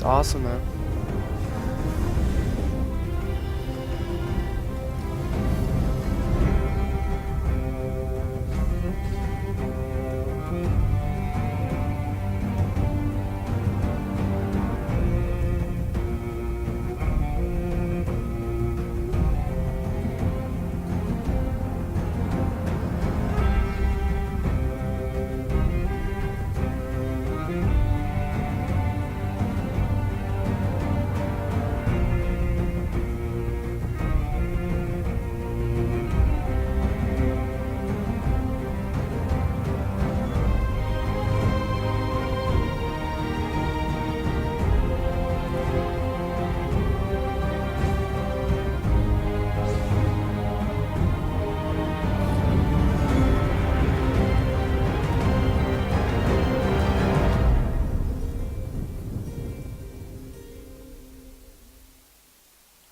awesome, man.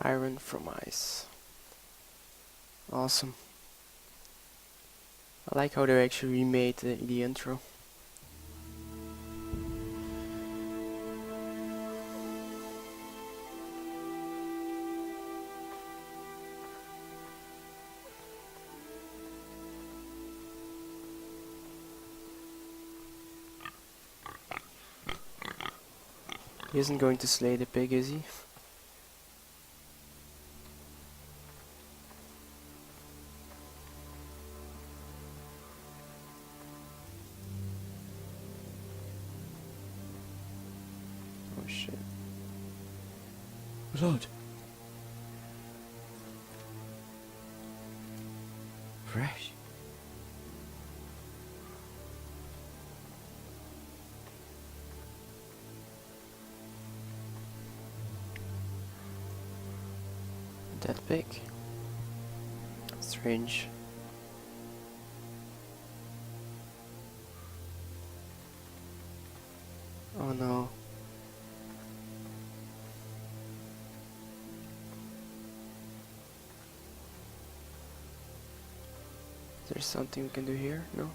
Iron from ice. Awesome. I like how they actually remade the intro. He isn't going to slay the pig, is he? Oh shit. Blood. Fresh. That big. Strange. Oh no. Is there something we can do here? No?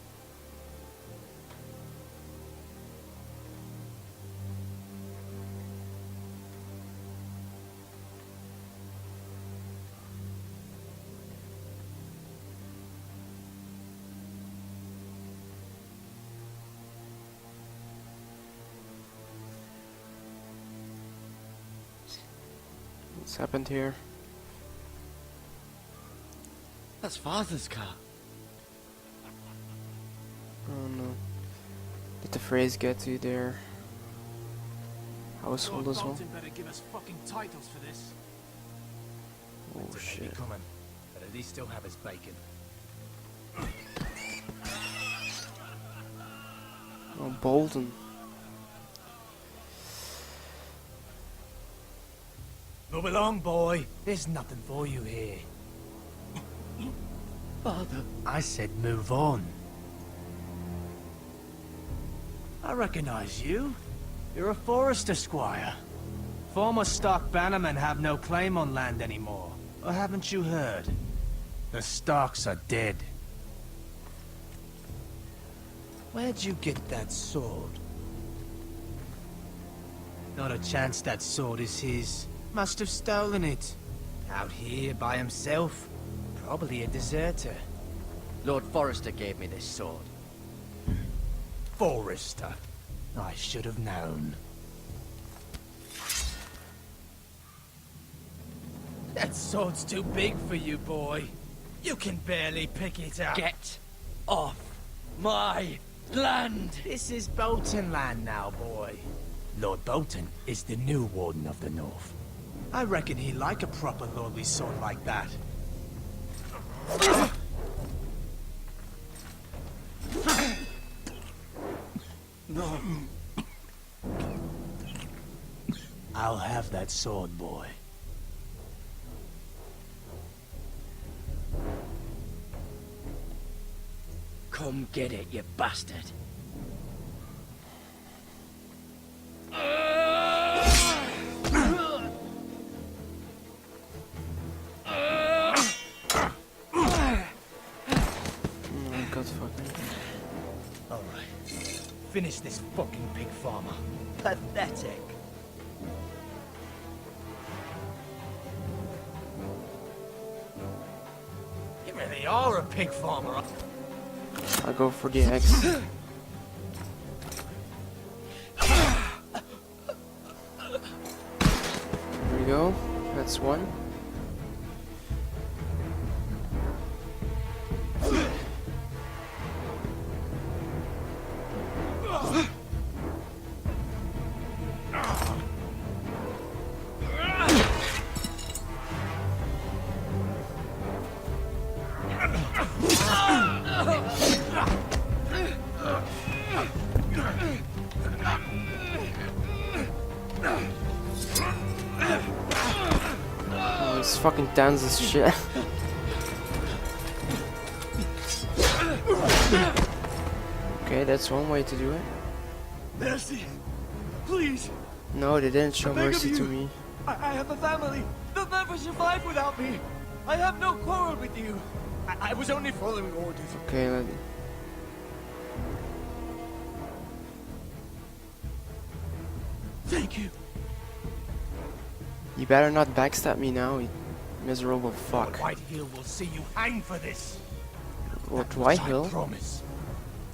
What's happened here? That's Father's car. Oh no. Did the phrase get to their household as well? Better give us fucking titles for this. Oh shit. Coming, but at least still have his bacon. Oh, Bolton. Move along, boy. There's nothing for you here. Father. I said move on. I recognize you. You're a Forrester squire. Former Stark bannermen have no claim on land anymore. Or haven't you heard? The Starks are dead. Where'd you get that sword? Not a chance that sword is his. Must have stolen it. Out here by himself. Probably a deserter. Lord Forrester gave me this sword. Forrester. I should have known. That sword's too big for you, boy. You can barely pick it up. Get off my land! This is Bolton land now, boy. Lord Bolton is the new Warden of the North. I reckon he'd like a proper lordly sword like that. No. I'll have that sword, boy. Come get it, you bastard. Alright. Finish this fucking pig farmer. Pathetic. really are a pig farmer. I'll go for the X. There we go. That's one. Oh, this fucking dance as shit. Okay, that's one way to do it. Mercy. Please. No, they didn't show I beg of mercy to you. me. I have a family. They'll never survive without me. I have no quarrel with you. I was only following orders. Okay, Thank you. you better not backstab me now, you miserable fuck. White Hill will see you hang for this. What, White Hill? I promise.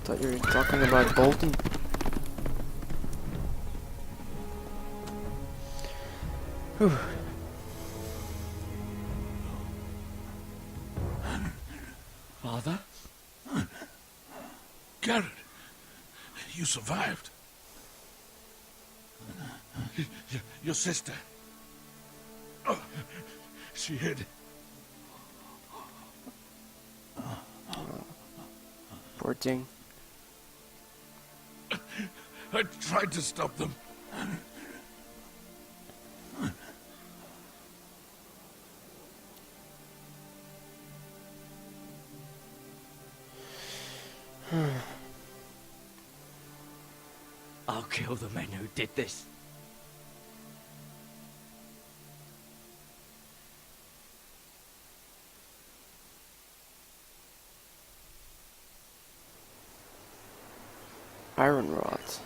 Thought you were talking about Bolton. Whew. Father? Gared, you survived. Your sister. Oh, she hid. Poor thing. I tried to stop them. I'll kill the men who did this. Ironrath.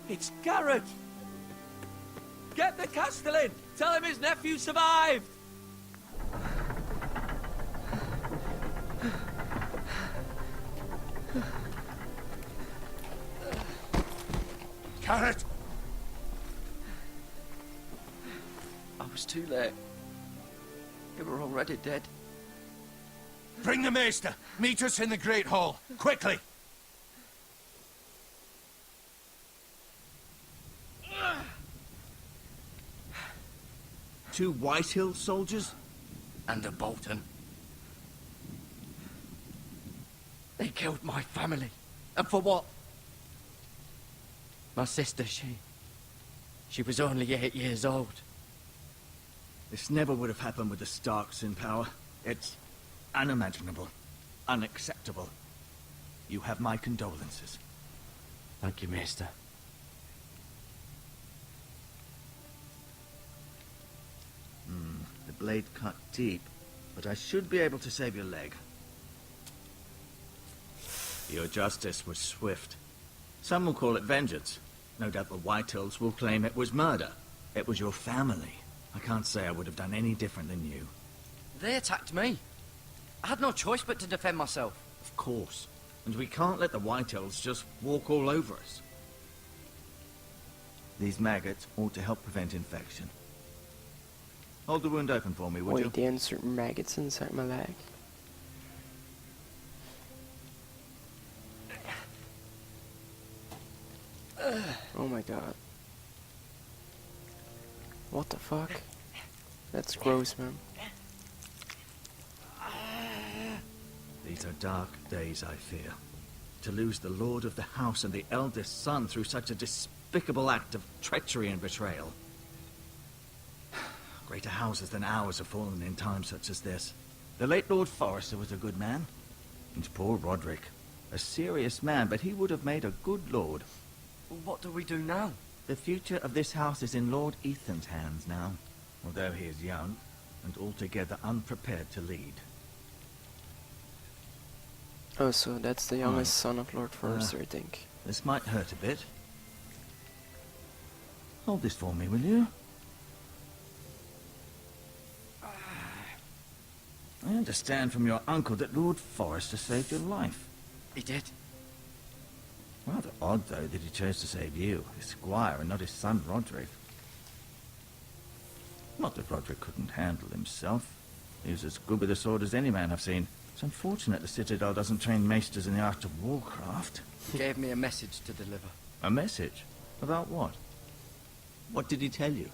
It's Gared! Get the Castellan! Tell him his nephew survived! Gared! I was too late. They were already dead. Bring the maester. Meet us in the Great Hall. Quickly. Two White Hill soldiers? And a Bolton. They killed my family. And for what? My sister, she was only 8 years old. This never would have happened with the Starks in power. It's unimaginable. Unacceptable. You have my condolences. Thank you, Maester. The blade cut deep, but I should be able to save your leg. Your justice was swift. Some will call it vengeance. No doubt the Whitehills will claim it was murder. It was your family. I can't say I would have done any different than you. They attacked me. I had no choice but to defend myself. Of course. And we can't let the Whitehills just walk all over us. These maggots ought to help prevent infection. Hold the wound open for me, would you? Wait, they insert maggots inside my leg. Oh my god. What the fuck? That's gross, man. These are dark days, I fear. To lose the lord of the house and the eldest son through such a despicable act of treachery and betrayal. Greater houses than ours have fallen in times such as this. The late Lord Forrester was a good man. And poor Roderick. A serious man, but he would have made a good lord. Well, what do we do now? The future of this house is in Lord Ethan's hands now, although he is young and altogether unprepared to lead. Oh, so that's the youngest son of Lord Forrester, I think. This might hurt a bit. Hold this for me, will you? I understand from your uncle that Lord Forrester saved your life. He did. Rather odd, though, that he chose to save you, his squire, and not his son Roderick. Not that Roderick couldn't handle himself. He was as good with a sword as any man I've seen. It's unfortunate the Citadel doesn't train maesters in the art of warcraft. He gave me a message to deliver. A message? About what? What did he tell you?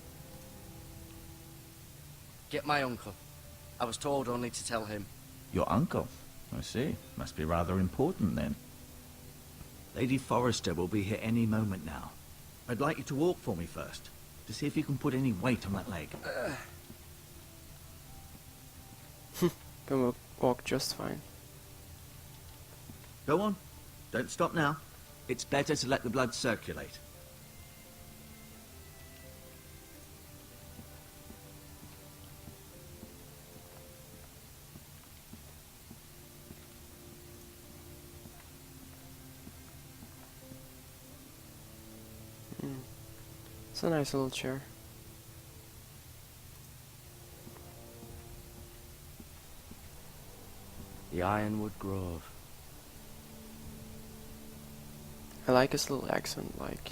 Get my uncle. I was told only to tell him. Your uncle? I see. Must be rather important, then. Lady Forrester will be here any moment now. I'd like you to walk for me first, to see if you can put any weight on that leg. Can walk just fine. Go on. Don't stop now. It's better to let the blood circulate. It's a nice little chair. The Ironwood Grove. I like his little accent, like,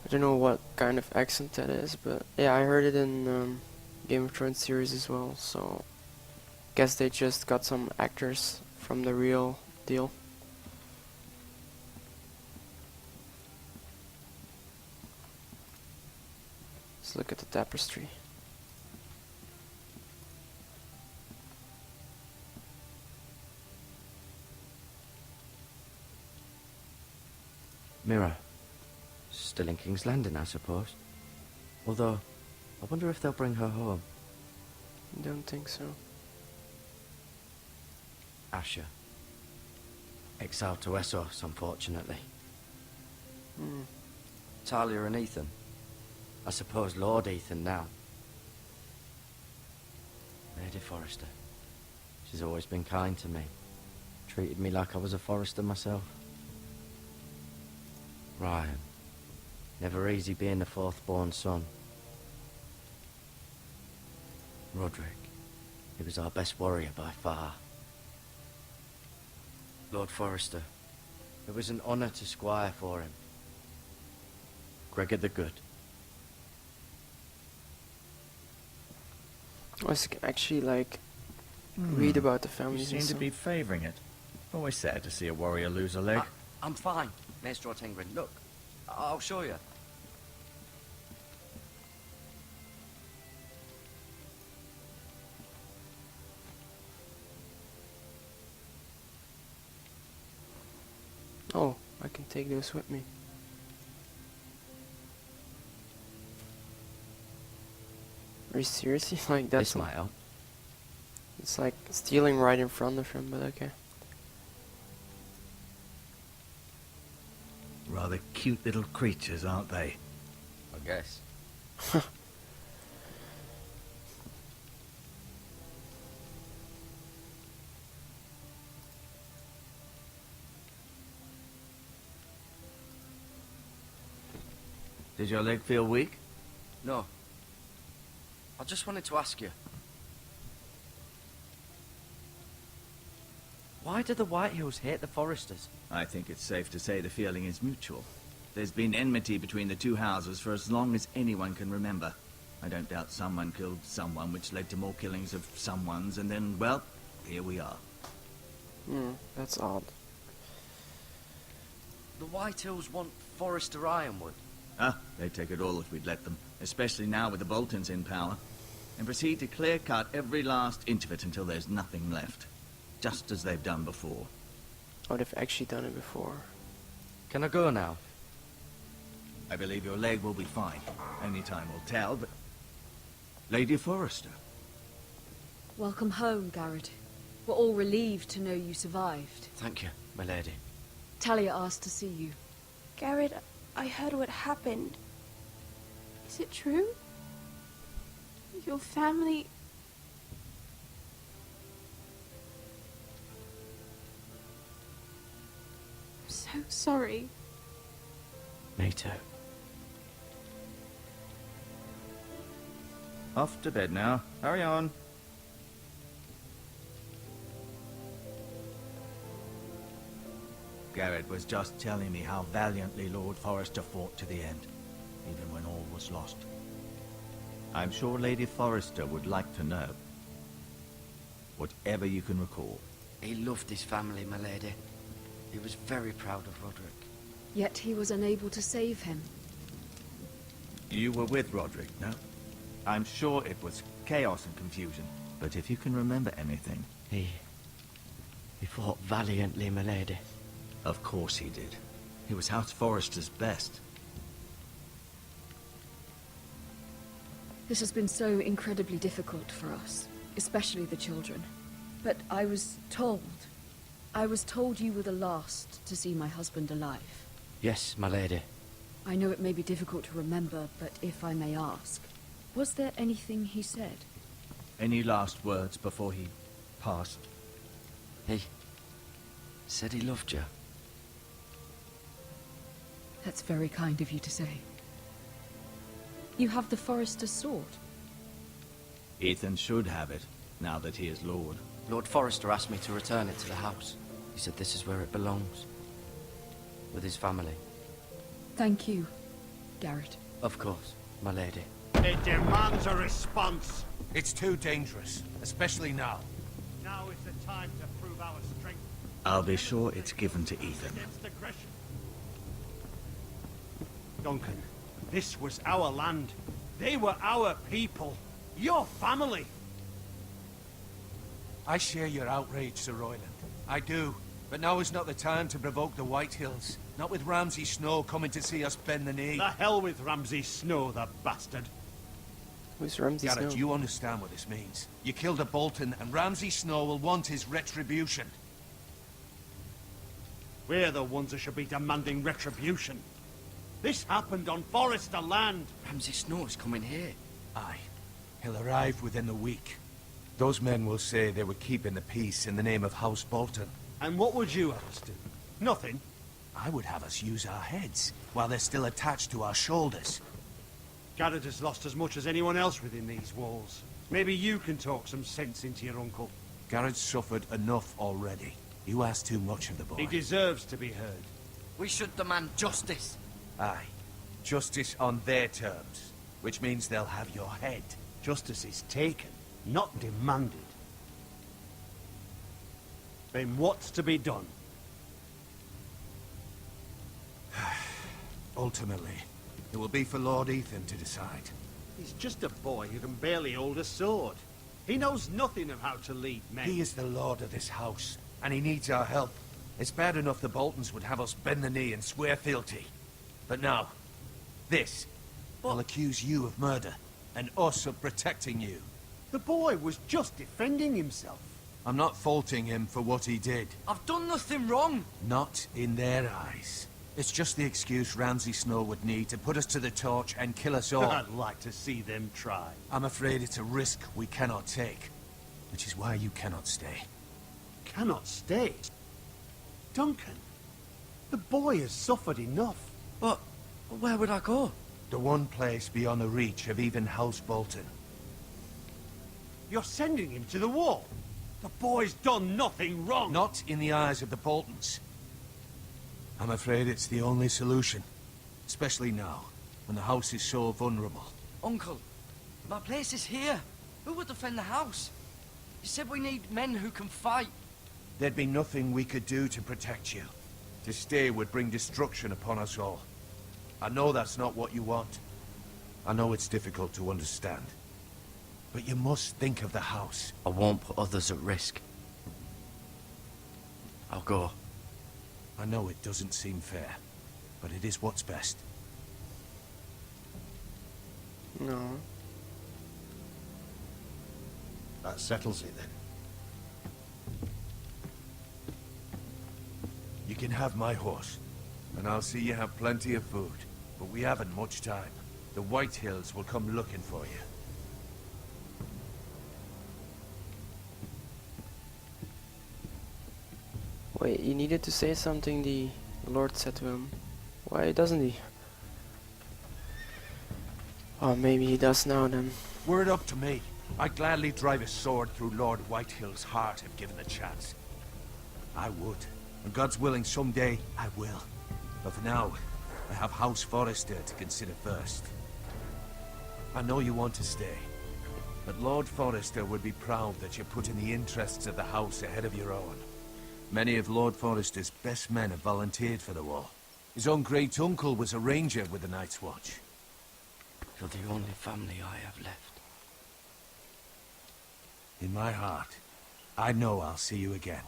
I don't know what kind of accent that is, but yeah, I heard it in Game of Thrones series as well, so guess they just got some actors from the real deal. Let's look at the tapestry. Mirror. Still in King's Landing, I suppose. Although, I wonder if they'll bring her home. Don't think so. Asher. Exiled to Essos, unfortunately. Talia and Ethan. I suppose Lord Ethan now. Lady Forrester. She's always been kind to me. Treated me like I was a Forrester myself. Ryan. Never easy being the fourth-born son. Roderick. He was our best warrior by far. Lord Forrester. It was an honour to squire for him. Gregor the Good. I was actually like read about the You families seem and to stuff. be favouring it. Always sad to see a warrior lose a leg. I'm fine, Maestro Tengrin. Look, I'll show you. Oh, I can take those with me. Are you seriously? Like that's This might help. it's like stealing right in front of him, but okay. Rather cute little creatures, aren't they? I guess. Does your leg feel weak? No. I just wanted to ask you. Why do the Whitehills hate the Forresters? I think it's safe to say the feeling is mutual. There's been enmity between the two houses for as long as anyone can remember. I don't doubt someone killed someone, which led to more killings of someones, and then, well, here we are. That's odd. The Whitehills want Forrester Ironwood. They'd take it all if we'd let them, especially now with the Boltons in power, and proceed to clear-cut every last inch of it until there's nothing left, just as they've done before. Oh, they've actually done it before. Can I go now? I believe your leg will be fine. Only time will tell, but... Lady Forrester. Welcome home, Gared. We're all relieved to know you survived. Thank you, my lady. Talia asked to see you. Gared, I heard what happened. Is it true? Your family... I'm so sorry. Me too. Off to bed now. Hurry on. Gared was just telling me how valiantly Lord Forrester fought to the end, even when all was lost. I'm sure Lady Forrester would like to know. Whatever you can recall. He loved his family, my lady. He was very proud of Roderick. Yet he was unable to save him. You were with Roderick, no? I'm sure it was chaos and confusion, but if you can remember anything... He fought valiantly, my lady. Of course he did. He was House Forrester's best. This has been so incredibly difficult for us, especially the children. But I was told you were the last to see my husband alive. Yes, my lady. I know it may be difficult to remember, but if I may ask, was there anything he said? Any last words before he passed? He said he loved you. That's very kind of you to say. You have the Forrester's sword. Ethan should have it, now that he is Lord. Lord Forrester asked me to return it to the house. He said this is where it belongs. With his family. Thank you, Gared. Of course, my lady. It demands a response. It's too dangerous, especially now. Now is the time to prove our strength I'll be sure it's given to Ethan. against aggression. Duncan, this was our land. They were our people. Your family. I share your outrage, Sir Royland. I do. But now is not the time to provoke the Whitehills. Not with Ramsay Snow coming to see us bend the knee. The hell with Ramsay Snow, the bastard. Who's Ramsay Gared, Snow? you understand what this means. You killed a Bolton, and Ramsay Snow will want his retribution. We're the ones that should be demanding retribution. This happened on Forrester land. Ramsay Snow is coming here. Aye. He'll arrive within a week. Those men will say they were keeping the peace in the name of House Bolton. And what would you have us do? Nothing. I would have us use our heads, while they're still attached to our shoulders. Gared has lost as much as anyone else within these walls. Maybe you can talk some sense into your uncle. Gared's suffered enough already. You ask too much of the boy. He deserves to be heard. We should demand justice. Aye. Justice on their terms, which means they'll have your head. Justice is taken, not demanded. Then what's to be done? Ultimately, it will be for Lord Ethan to decide. He's just a boy who can barely hold a sword. He knows nothing of how to lead men. He is the lord of this house, and he needs our help. It's bad enough the Boltons would have us bend the knee and swear fealty. But now, this will accuse you of murder, and us of protecting you. The boy was just defending himself. I'm not faulting him for what he did. I've done nothing wrong. Not in their eyes. It's just the excuse Ramsay Snow would need to put us to the torch and kill us all. I'd like to see them try. I'm afraid it's a risk we cannot take, which is why you cannot stay. Cannot stay. Duncan, the boy has suffered enough. But where would I go? The one place beyond the reach of even House Bolton. You're sending him to the wall. The boy's done nothing wrong. Not in the eyes of the Boltons. I'm afraid it's the only solution. Especially now, when the house is so vulnerable. Uncle, my place is here. Who would defend the house? You said we need men who can fight. There'd be nothing we could do to protect you. To stay would bring destruction upon us all. I know that's not what you want. I know it's difficult to understand. But you must think of the house. I won't put others at risk. I'll go. I know it doesn't seem fair, but it is what's best. No. That settles it then. You can have my horse, and I'll see you have plenty of food. But we haven't much time. The Whitehills will come looking for you. Wait, you needed to say something the The Lord said to him, "Why doesn't he?" Oh, maybe he does now then. Were it up to me, I'd gladly drive a sword through Lord Whitehill's heart if given the chance. I would. And God's willing, someday I will. But for now, I have House Forrester to consider first. I know you want to stay, but Lord Forrester would be proud that you're putting the interests of the house ahead of your own. Many of Lord Forrester's best men have volunteered for the wall. His own great-uncle was a ranger with the Night's Watch. You're the only family I have left. In my heart, I know I'll see you again.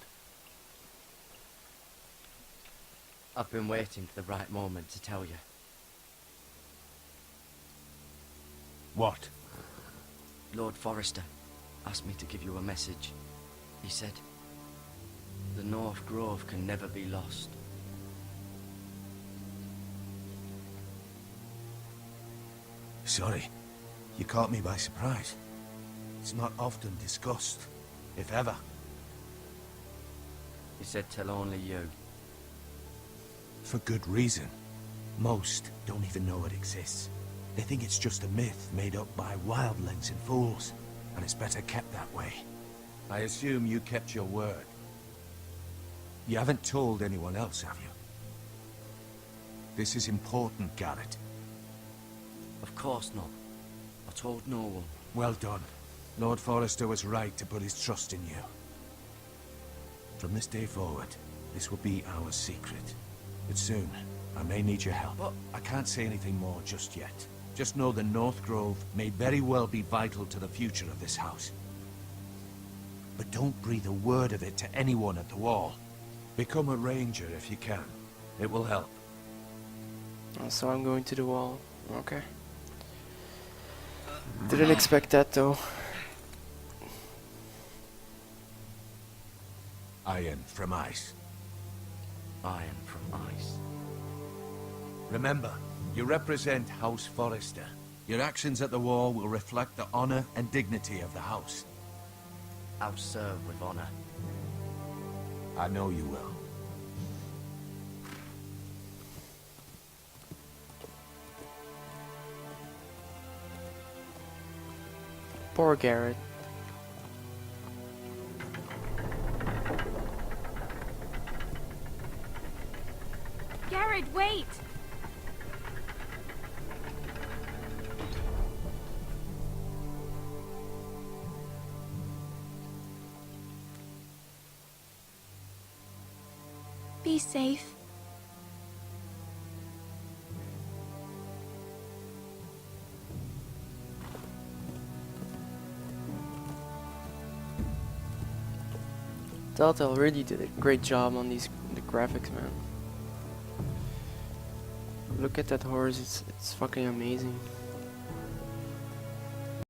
I've been waiting for the right moment to tell you. What? Lord Forrester asked me to give you a message. He said, the North Grove can never be lost. Sorry, you caught me by surprise. It's not often discussed, if ever. He said tell only you. For good reason. Most don't even know it exists. They think it's just a myth made up by wildlings and fools, and it's better kept that way. I assume you kept your word. You haven't told anyone else, have you? This is important, Gared. Of course not. I told no one. Well done. Lord Forrester was right to put his trust in you. From this day forward, this will be our secret. But soon, I may need your help. What? I can't say anything more just yet. Just know the North Grove may very well be vital to the future of this house. But don't breathe a word of it to anyone at the wall. Become a ranger if you can. It will help. So I'm going to the wall. Okay. Didn't expect that though. Iron from ice. Iron from ice. Remember, you represent House Forrester. Your actions at the wall will reflect the honor and dignity of the house. I'll serve with honor. I know you will. Poor Gared. Gared, wait! Be safe. Telltale really did a great job on the graphics, man. Look at that horse, it's fucking amazing.